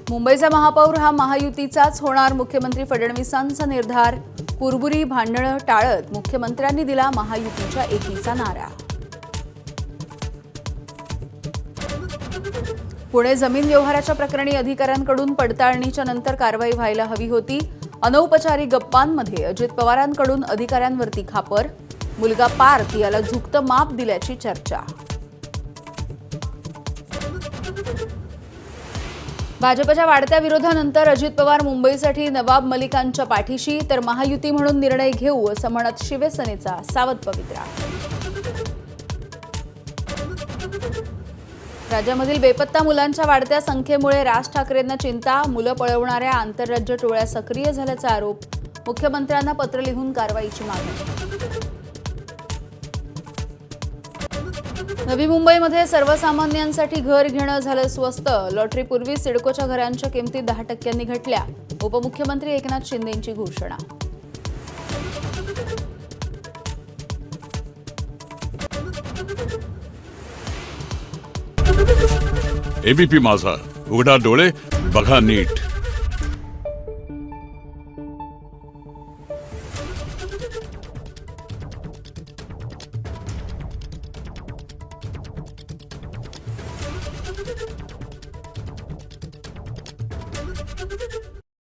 मुंबईचा महापौर हा महायुतीचाच होणार, मुख्यमंत्री फडणवीसांचा निर्धार। कुरबुरी भांडणं टाळत मुख्यमंत्र्यांनी दिला महायुतीच्या एकीचा नारा। पुणे जमीन व्यवहाराच्या प्रकरणी अधिकाऱ्यांकडून पडताळणीच्या नंतर कारवाई व्हायला हवी होती। अनौपचारिक गप्पांमध्ये अजित पवारांकडून अधिकाऱ्यांवरती खापर। मुलगा पार्थ याला झुकतं माप दिल्याची चर्चा। भाजपच्या वाढत्या विरोधानंतर अजित पवार मुंबईसाठी नवाब मलिकांच्या पाठीशी, तर महायुती म्हणून निर्णय घेऊ असं म्हणत शिवसेनेचा सावध पवित्रा। राज्यामधील बेपत्ता मुलांच्या वाढत्या संख्येमुळे राज ठाकरेंना चिंता। मुलं पळवणाऱ्या आंतरराज्य टोळ्या सक्रिय झाल्याचा आरोप। मुख्यमंत्र्यांना पत्र लिहून कारवाईची मागणी। नवी मुंबईमध्ये सर्वसामान्यांसाठी घर घेणं झालं स्वस्त। लॉटरीपूर्वी सिडकोच्या घरांच्या किमती 10% घटल्या। उपमुख्यमंत्री एकनाथ शिंदेंची घोषणा। एबीपी माझा, उघडा डोळे बघा नीट।